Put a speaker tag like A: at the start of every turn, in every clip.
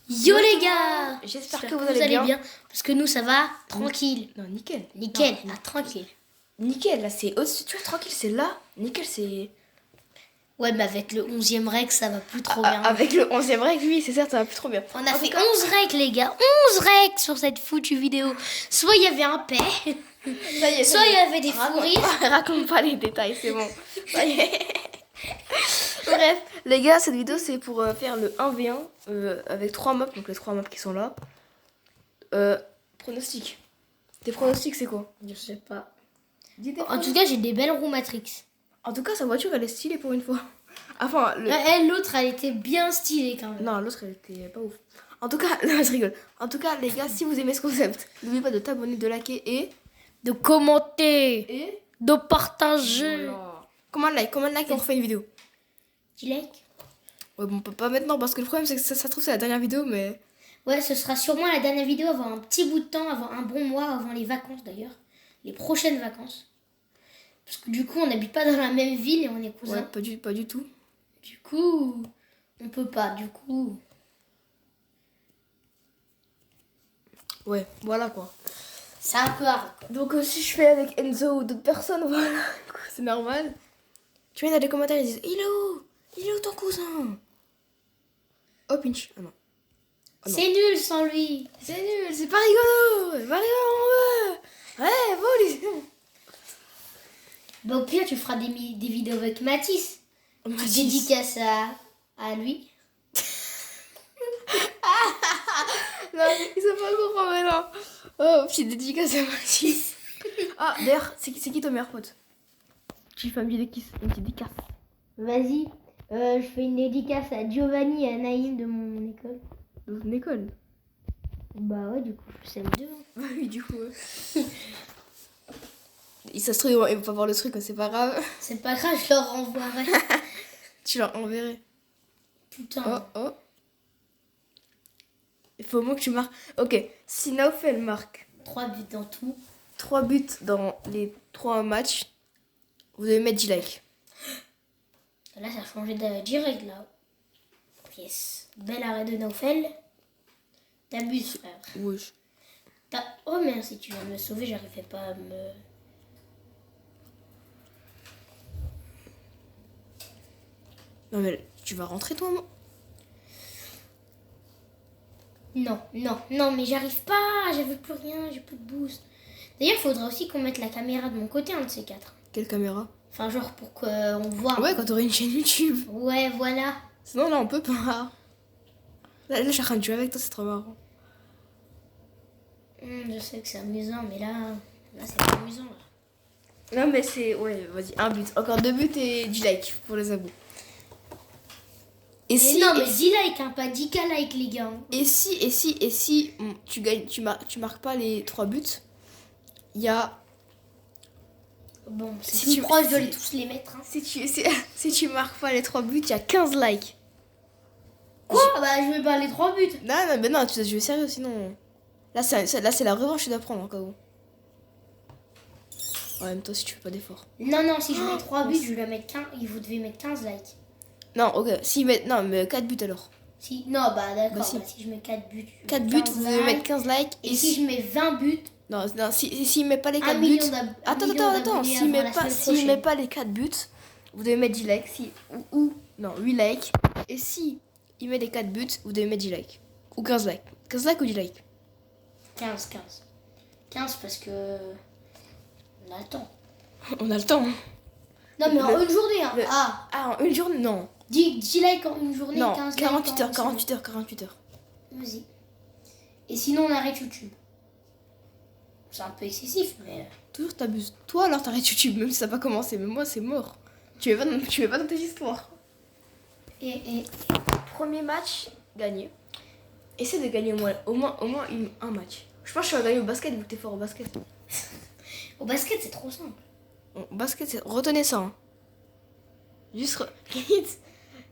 A: Yo les gars,
B: j'espère que vous allez bien.
A: parce que nous ça va tranquille.
B: Non, nickel.
A: Nickel,
B: Non,
A: tranquille.
B: Nickel, là c'est au-dessus, tu vois, tranquille, c'est là. Nickel, c'est...
A: Ouais, mais avec le 11e règle, ça va plus trop bien.
B: Avec le 11e règle, oui, c'est certes, ça va plus trop bien.
A: On a fait 11 règles les gars, 11 règles sur cette foutue vidéo. Soit il y avait un paix,
B: Ça y est,
A: soit il y avait des fous rires.
B: Raconte pas les détails, c'est bon. Ça y est. Bref, les gars, cette vidéo c'est pour faire le 1v1 avec 3 mobs, donc les 3 mobs qui sont là. Pronostics. Tes pronostics, c'est quoi?
A: Je sais pas.
B: Dis tes
A: En
B: pronostics.
A: tout cas, j'ai des belles roues Matrix.
B: En tout cas, sa voiture elle est stylée pour une fois. Enfin,
A: L'autre, elle était bien stylée quand même.
B: non, l'autre elle était pas ouf. En tout cas, non, je rigole. En tout cas, les gars, si vous aimez ce concept, n'oubliez pas de t'abonner, de liker et.
A: De commenter,
B: Et.
A: de partager.
B: Voilà. Combien de likes on refait une vidéo?
A: 10 likes.
B: Ouais, bon, pas maintenant parce que le problème c'est que ça se trouve c'est la dernière vidéo, mais.
A: Ouais, ce sera sûrement la dernière vidéo avant un petit bout de temps, avant un bon mois, avant les vacances d'ailleurs. Les prochaines vacances. Parce que du coup, on n'habite pas dans la même ville et on est cousins.
B: Ouais, pas du tout.
A: Du coup, on peut pas. Du coup,
B: Ouais, voilà quoi.
A: c'est un peu hard. Quoi.
B: Donc si je fais avec Enzo ou d'autres personnes, voilà, du coup, c'est normal. Tu vois, dans les commentaires, ils disent il est où ton cousin? Oh, pinch. Ah non. Oh, non.
A: C'est nul sans lui.
B: C'est nul, c'est pas rigolo. C'est pas rigolo, on veut. Ouais, volé.
A: Bah, au pire, tu feras des vidéos avec Mathis. Tu
B: Mathis.
A: dédicaces à lui.
B: Non, ils sont pas comprendre maintenant. Oh, petite dédicace à Mathis. Ah, d'ailleurs, c'est qui ton meilleur pote? Tu fais une petite dédicace.
A: Vas-y. Je fais une dédicace à Giovanni et à Naïm de mon école.
B: Dans une école.
A: Bah ouais, du coup, c'est les deux. Hein.
B: Oui, du coup. Ça se trouve, ils vont pas voir le truc, c'est pas grave.
A: C'est pas grave, je leur renvoierai.
B: Tu leur enverrais.
A: Putain.
B: Oh. Il faut au moins que tu marques. Ok, si Naofel marque
A: 3 buts dans tout.
B: 3 buts dans les 3 matchs, vous devez mettre 10 likes.
A: Là, ça a changé de direct, là. Yes. Bel arrêt de Naufel. T'abuses, frère.
B: Wesh.
A: Oh, merci, tu viens de me sauver, j'arrivais pas à me...
B: Non, mais tu vas rentrer toi, moi?
A: Non, mais j'arrive pas, j'avais plus rien, j'ai plus de boost. D'ailleurs, il faudrait aussi qu'on mette la caméra de mon côté, un de ces 4.
B: Quelle caméra?
A: Enfin, genre pour qu'on voit.
B: Ouais, quand t'aurais une chaîne YouTube.
A: Ouais, voilà.
B: Sinon, là, on peut pas. Là, je suis en train de jouer avec toi, c'est trop marrant.
A: Je sais que c'est amusant, mais là c'est pas amusant. Là.
B: Non, mais c'est. Ouais, vas-y, un but. Encore 2 buts et 10 likes pour les abos.
A: Mais 10 likes, hein, pas 10K likes, les gars.
B: Et si tu gagnes, tu marques pas les 3 buts, il y a.
A: Bon, c'est
B: Si
A: plus
B: tu-
A: proche de
B: si-
A: les tous les mettre. Hein.
B: Si tu marques pas les 3 buts, il y a 15 likes.
A: Quoi? Bah, je vais pas les 3 buts.
B: Non, tu dois jouer sérieux sinon. Là, c'est la revanche que tu dois prendre en cas où. En même temps, si tu fais pas d'effort.
A: Non, si je mets 3 buts, je vais mettre 15. Vous devez mettre 15 likes.
B: Non, ok. Non, mais 4 buts alors.
A: Si, non, bah d'accord.
B: Bah, si.
A: Si je mets 4 buts.
B: 4 buts, vous devez mettre 15 likes.
A: Et si je mets 20 buts.
B: Non, s'il met pas les 4 buts.
A: million
B: Attends. S'il met
A: prochaine.
B: pas les 4 buts, vous devez mettre 10 likes. Non, 8 likes. Et si il met les 4 buts, vous devez mettre 10 likes. Ou 15 likes. 15 likes ou 10 likes.
A: 15 parce que. On a le temps.
B: On a le temps.
A: Non, mais en une journée. Hein.
B: Ah, en une journée, non.
A: 10 likes en une journée,
B: Non,
A: 15
B: 48
A: likes
B: heures,
A: en
B: 48 heures, 48 heures.
A: Vas-y. Et sinon, on arrête YouTube. C'est un peu excessif, mais...
B: Toujours t'abuses. Toi, alors t'arrêtes YouTube, même si ça n'a pas commencé. Mais moi, c'est mort. Tu es pas dans tes histoires.
A: Et...
B: Premier match, gagné. Essaie de gagner au moins un match. Je pense que tu vas gagner au basket vu que t'es fort au basket.
A: Au basket, c'est trop simple.
B: Au basket, retenez ça. Hein. Juste...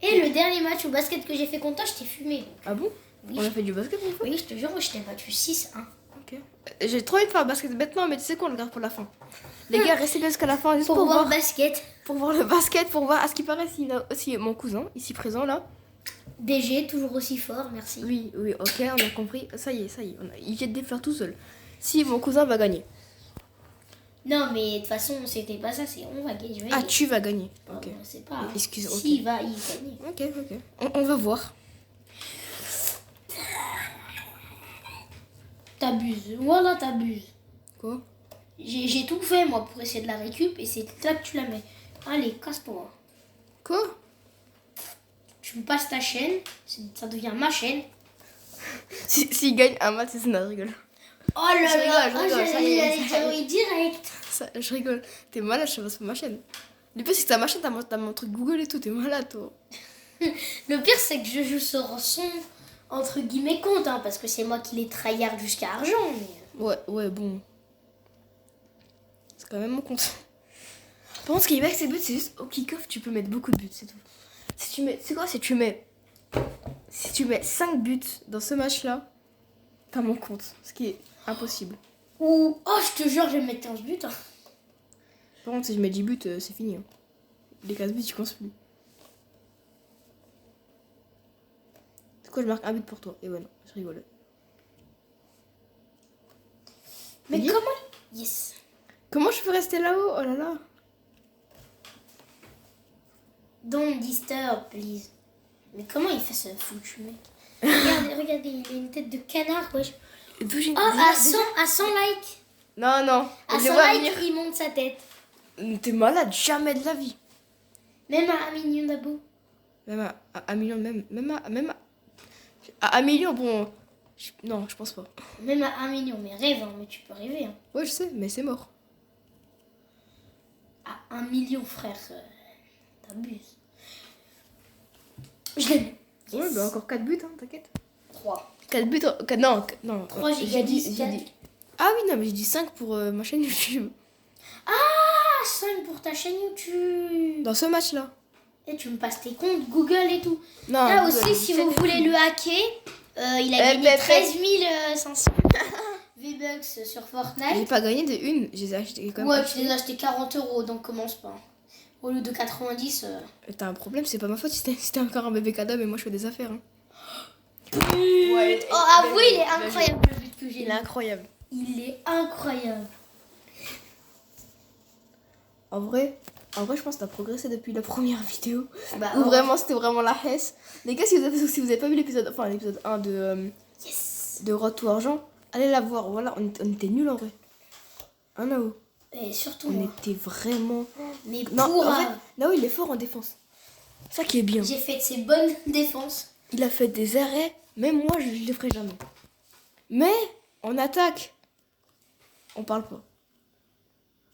A: Et le dernier match au basket que j'ai fait contre toi, je t'ai fumé. Donc.
B: Ah bon?
A: Oui,
B: On a fait du basket une fois?
A: Oui, je te jure, je t'ai battu 6-1.
B: Ok. J'ai trop envie de faire un basket bêtement, mais tu sais quoi, on le garde pour la fin. Les gars, restez bien jusqu'à la fin juste
A: Pour voir le basket.
B: Pour voir le basket, pour voir à ce qui paraît si mon cousin, ici présent là,
A: BG, toujours aussi fort, merci.
B: Oui, ok, on a compris. Ça y est, il jette des fleurs tout seul. Si, mon cousin va gagner.
A: Non, mais de toute façon, c'était pas ça, c'est on va gagner.
B: Ah, tu vas gagner.
A: Oh,
B: Ok.
A: c'est pas.
B: Excuse, ok.
A: Si, il va gagner.
B: Ok. On va voir.
A: T'abuses. Voilà, t'abuses.
B: Quoi?
A: J'ai tout fait, moi, pour essayer de la récup, et c'est là que tu la mets. Allez, casse-toi.
B: Quoi?
A: Tu me passes ta chaîne, ça devient ma chaîne.
B: S'il gagne un match, c'est ça, je rigole.
A: Oh là là,
B: je rigole, ça y est, ça y est.
A: oui, direct.
B: Ça, je rigole. T'es malade, je sais pas sur ma chaîne. Le pire, c'est que ta ma chaîne, t'as mon truc Google et tout, t'es malade, toi.
A: Le pire, c'est que je joue sur son, entre guillemets, compte, hein, parce que c'est moi qui l'ai tryhard jusqu'à argent. Mais...
B: Ouais, bon. C'est quand même mon compte. Par contre, ce qui est bien avec ces buts, c'est juste au kick-off, tu peux mettre beaucoup de buts, c'est tout. Si tu mets, c'est quoi, si tu mets 5 buts dans ce match-là, t'as mon compte, ce qui est impossible.
A: Ou, oh, je te jure, je vais mettre 15 buts. Hein.
B: Par contre, si je mets 10 buts, c'est fini. Hein. Les 15 buts, tu comptes plus. C'est quoi, je marque un but pour toi? Et ouais, non, je rigole.
A: Mais
B: Oui.
A: comment? Yes.
B: Comment je peux rester là-haut? Oh là là.
A: Don't disturb, please. Mais comment il fait ce foutu mec? Regardez, il a une tête de canard, wesh.
B: D'où j'ai
A: Oh, à 100 likes.
B: Non.
A: À
B: je
A: 100
B: vois
A: likes,
B: venir.
A: il monte sa tête.
B: T'es malade, jamais de la vie.
A: Même à 1 million d'abos.
B: Même à 1 million, à 1 million, bon. Non, je pense pas.
A: Même à 1 million, mais rêve, hein, mais tu peux rêver. Hein.
B: Ouais, je sais, mais c'est mort.
A: À 1 million, frère, t'abuses. Je l'ai.
B: Ouais, bah encore 4 buts, hein, t'inquiète.
A: 3.
B: 4 buts, non.
A: 3, j'ai dit.
B: Ah oui, non, mais j'ai dit 5 pour ma chaîne YouTube.
A: Ah, 5 pour ta chaîne YouTube.
B: Dans ce match-là.
A: Et tu me passes tes comptes Google et tout.
B: Non,
A: Là
B: Google,
A: aussi, si vous voulez le hacker, il a gagné 13 500 V-Bucks sur
B: J'ai
A: Fortnite.
B: pas gagné de une, je les ai achetés quand même.
A: Ouais, tu les as achetés 40 €, donc commence pas. Au lieu de 90.
B: T'as un problème, c'est pas ma faute si t'es encore un bébé cadeau, mais moi je fais des affaires. Hein.
A: Ouais, oh, avoue, il est incroyable le but que j'ai.
B: Il est incroyable.
A: Il est incroyable.
B: En vrai, je pense que t'as progressé depuis la première vidéo.
A: Bah,
B: Où vraiment, c'était vraiment la hesse. Les gars, si vous avez pas vu l'épisode 1 de Road to Argent, allez la voir. Voilà, on était nuls en vrai. Un Nao.
A: Et surtout,
B: On
A: moi.
B: était vraiment.
A: Mais
B: Non,
A: pour.
B: en fait, Nao, il est fort en défense. Ça qui est bien.
A: J'ai fait de ses bonnes défenses.
B: Il a fait des arrêts, même moi, je le ferai jamais. Mais, en attaque, on parle pas.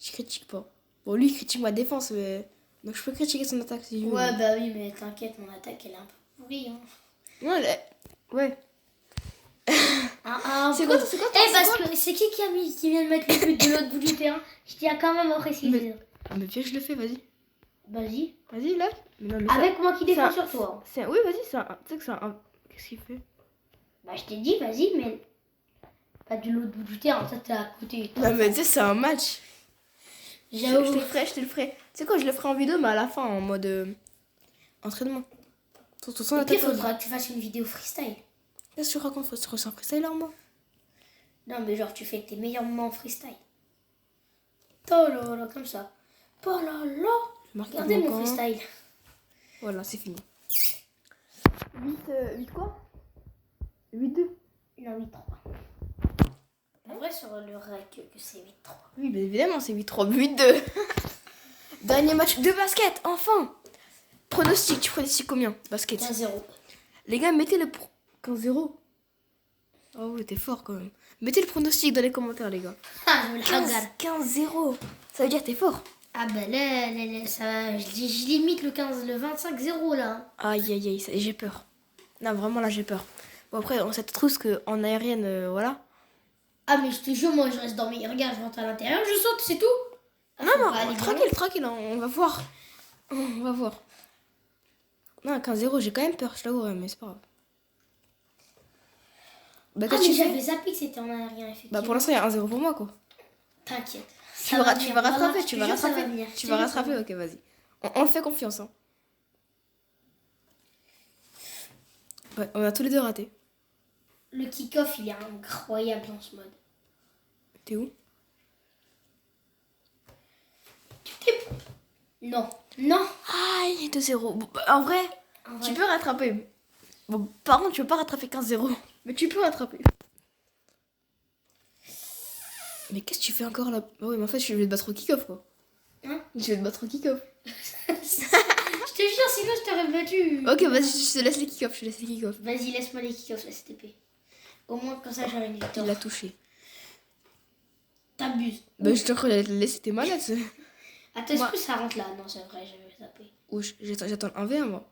B: Je critique pas. Bon, lui, il critique ma défense, mais. Donc, je peux critiquer son attaque si je veux.
A: Ouais, bah oui, mais t'inquiète, mon attaque, elle est un peu pourrie. Hein.
B: Ouais.
A: C'est quoi parce que c'est qui vient de mettre le but de l'autre bout du terrain? Je tiens quand même à préciser.
B: Mais viens, je le fais, vas-y.
A: Vas-y.
B: Vas-y, là. Mais non, mais
A: Avec moi qui défends
B: ça-
A: sur toi.
B: Oui, vas-y, c'est un. Tu sais que c'est un. Qu'est-ce qu'il fait?
A: Bah, je t'ai dit, vas-y, mais pas de l'autre bout du terrain, ça t'es à côté.
B: Non, mais tu sais, c'est un match. Je
A: J'avoue.
B: te le ferai. Tu sais quoi, je le ferai en vidéo, mais à la fin, en mode. Entraînement. Surtout sans
A: Et puis, il
B: attaque.
A: faudra que tu fasses une vidéo freestyle.
B: Qu'est-ce que tu racontes? Faut se un freestyler, moi.
A: Non, mais genre, tu fais tes meilleurs moments en freestyle. Oh là là, comme ça. Oh là là. Regardez mon freestyle.
B: Voilà, c'est fini. 8 quoi? 8-2.
A: Non, 8-3. En vrai, sur le rec, que c'est 8-3.
B: Oui, mais évidemment, c'est 8-3, 8-2. Dernier match de basket, enfin. Pronostic, tu pronostiques combien? Basket.
A: 15-0.
B: Les gars, mettez le 15-0. Oh, oui, t'es fort quand même. Mettez le pronostic dans les commentaires, les gars.
A: Ah, je me la regarde.
B: 15-0. Ça veut dire que t'es fort.
A: Ah bah là, ça va, je limite le 25-0 là.
B: Aïe, aïe, aïe, j'ai peur. Non, vraiment, là, j'ai peur. Bon, après, on sait tous qu'en aérienne, voilà.
A: Ah mais je te jure, moi je reste dans mes... Regarde, je rentre à l'intérieur, je saute, c'est tout. Ah,
B: Non,
A: faut
B: non,
A: pas aller
B: tranquille, on va voir. On va voir. Non, 15-0, j'ai quand même peur, je t'avouerai, mais c'est pas grave. Bah,
A: Ah mais j'avais zappé que c'était en aérien, effectivement.
B: Bah, pour l'instant, il y a 1-0 pour moi, quoi.
A: T'inquiète.
B: Tu vas rattraper, tu vas rattraper. Tu vas rattraper,
A: rattraper.
B: ok, vas-y. On le fait confiance, hein. Ouais, on a tous les deux raté.
A: Le kick-off, il est incroyable dans ce mode.
B: T'es où?
A: Non, non.
B: Ah, il est 2-0. Bon, bah, en vrai,
A: En
B: tu
A: vrai,
B: peux rattraper. Bon, par contre, tu peux pas rattraper 15-0. Mais tu peux rattraper. Mais qu'est-ce que tu fais encore là? Ah ouais, mais en fait, je vais te battre au kick-off, quoi.
A: Hein?
B: Je vais te battre au kick-off.
A: Je te jure, sinon je t'aurais battu.
B: Ok, vas-y, je te laisse les kick-off. Je te laisse les kick-off.
A: Vas-y, laisse-moi les kick-offs, la STP. Au moins, comme ça, j'aurai une
B: Il
A: victoire.
B: l'a touché.
A: T'abuses.
B: Bah, je te croyais te laisser, t'es malade.
A: Attends, est-ce
B: Moi-
A: que ça rentre là? Non, c'est vrai, j'avais zappé.
B: Ou j'attends un V1, moi.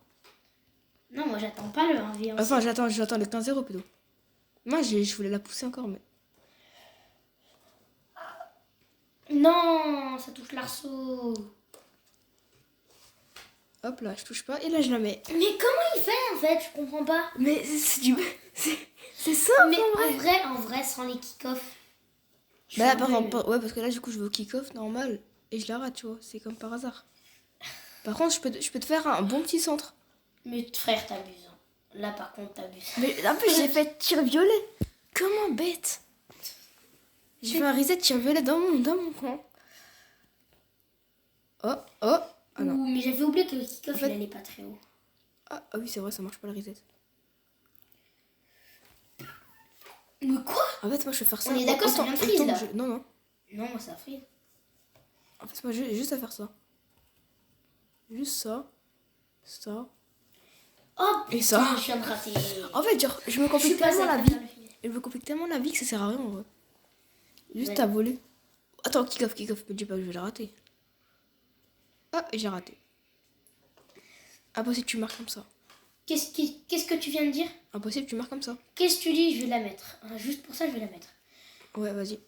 A: Non, moi, j'attends pas le 1v1.
B: Enfin, j'attends le 15-0 plutôt. Moi, je voulais la pousser encore, mais.
A: Non, ça touche l'arceau.
B: Hop là, je touche pas. Et là, je la mets.
A: Mais comment il fait en fait? Je comprends pas.
B: Mais c'est du. C'est ça,
A: Mais en vrai, sans les kick-offs. je
B: Bah là,
A: suis
B: par
A: un peu
B: exemple, ouais, parce que là, du coup, je vais au kick-off normal et je la rate, tu vois. C'est comme par hasard. Par contre, je peux te faire un bon petit centre.
A: Mais frère, t'abuses. Hein. Là, par contre, t'abuses.
B: Mais en plus, j'ai fait tir violet. Comment bête? J'ai fait un reset tir violet dans mon coin. Oh, oh. Ah non.
A: Ouh, mais j'avais oublié que le kick-off,
B: En fait-
A: il allait pas très haut.
B: Ah oui, c'est vrai, ça marche pas le reset.
A: Mais quoi?
B: En fait, moi, je vais faire ça.
A: On est d'accord, ça
B: Autant-
A: vient de freeze,
B: autant que
A: là.
B: Non, non.
A: Non, moi, ça freeze.
B: En fait, moi, j'ai juste à faire ça. Juste ça. Ça.
A: Oh,
B: Et
A: putain,
B: ça.
A: je viens de rater.
B: En fait, genre, je me
A: Je
B: complique
A: suis pas
B: tellement la
A: à
B: vie.
A: faire le filet.
B: Je me complique tellement la vie que ça sert à rien, en vrai. Juste
A: Ouais.
B: à voler. Attends, kick-off. Me dis pas que je vais le rater. Ah, j'ai raté. Impossible, tu marques comme ça.
A: Qu'est-ce que tu viens de dire?
B: Impossible, tu marques comme ça.
A: Qu'est-ce que tu dis? Je vais la mettre. Hein, juste pour ça, je vais la mettre.
B: Ouais, vas-y.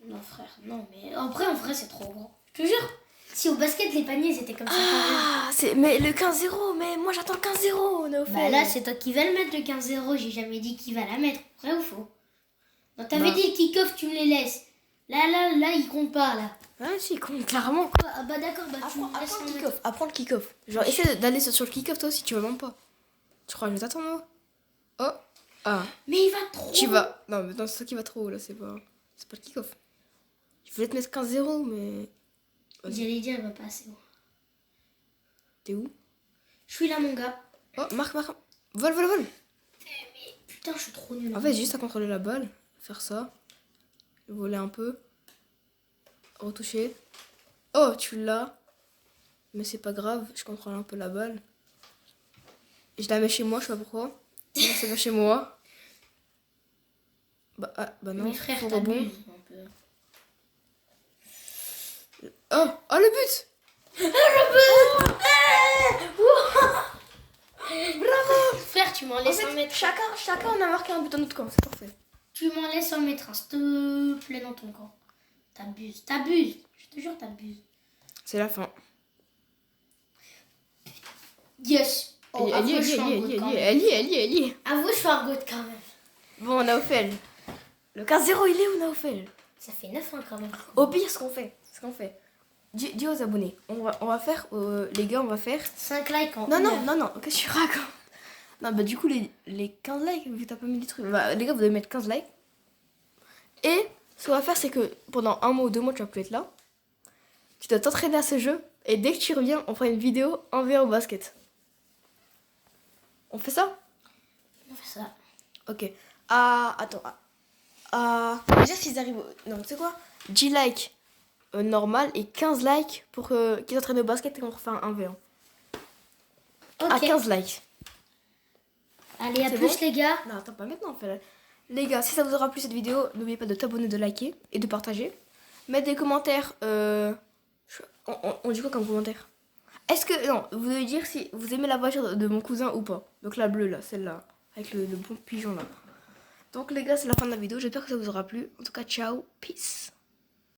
A: Non, frère, non, mais après, en vrai, c'est trop grand. Je te jure, si au basket, les paniers, c'était comme ça.
B: Ah, mais le 15-0, mais moi j'attends 15-0, no
A: Bah là, c'est toi qui vas le mettre, le 15-0. J'ai jamais dit qui va la mettre. Vrai ou faux? Non, t'avais
B: Bah.
A: dit kick-off, tu me les laisses. Là, il compte pas, là.
B: Ah, si, clairement.
A: Quoi? Ah bah d'accord, bah tu me laisses
B: Apprends
A: en
B: le
A: mettre.
B: kick-off, apprends le kick-off. Genre, essaie d'aller sur le kick-off toi aussi, tu vas même pas. Tu crois que je vais t'attendre, moi? Oh, ah,
A: Mais il va trop.
B: tu vas. Non, mais non, c'est toi qui va trop haut, là, c'est pas le kick-off. Je voulais te mettre 15-0, mais. Vas-y.
A: J'allais dire, il va pas assez haut.
B: T'es où?
A: Je suis là, mon gars.
B: Oh, marque. Vol.
A: Putain, je suis trop nulle.
B: En fait, j'ai juste à contrôler la balle, faire ça, voler un peu, retoucher. Oh, tu l'as. Mais c'est pas grave, je contrôle un peu la balle. Je la mets chez moi, je sais pas pourquoi. Non, c'est pas chez moi. Bah non,
A: Mes frères,
B: faut
A: t'abuses
B: rebond.
A: un peu.
B: Oh, le but!
A: Bravo. Frère, tu m'en
B: En
A: laisses
B: fait,
A: en mettre.
B: chacun on a marqué un but dans notre camp, c'est parfait.
A: Tu m'en laisses en mettre un, s'il te plaît, dans ton camp. T'abuses. Je te jure, t'abuses.
B: C'est la fin.
A: Yes. Oh, avouez, je suis un goat quand même.
B: Elle y est.
A: Avouez, je suis un goat quand même.
B: Bon, Naofel. Le 15-0, il est où, Naofel?
A: Ça fait 9 ans quand même.
B: Au pire, ce qu'on fait. Dis aux abonnés. On va faire, les gars, on va faire.
A: 5 likes en
B: Non,
A: une heure.
B: non, qu'est-ce que tu racontes? Non, bah du coup, les 15 likes, vu que t'as pas mis des trucs. Bah, les gars, vous devez mettre 15 likes. Et ce qu'on va faire, c'est que pendant 1 mois ou 2 mois, tu vas plus être là. Tu dois t'entraîner à ce jeu. Et dès que tu reviens, on fera une vidéo en VR au basket. On fait ça?
A: On fait ça.
B: Ok. Attends. Déjà, s'ils arrivent. Non, tu sais quoi? 10 likes normal et 15 likes pour qu'ils s'entraînent au basket et qu'on refait un V1.
A: Ok.
B: À 15 likes.
A: Allez, à
B: C'est
A: plus
B: bon
A: les gars.
B: Non, attends, pas maintenant. Les gars, si ça vous aura plu cette vidéo, n'oubliez pas de t'abonner, de liker et de partager. Mettre des commentaires. On dit quoi comme commentaire? Est-ce que. Non, vous devez dire si vous aimez la voiture de mon cousin ou pas. Donc la bleue là, celle-là. Avec le bon pigeon là. Donc les gars, c'est la fin de la vidéo. J'espère que ça vous aura plu. En tout cas, ciao, peace.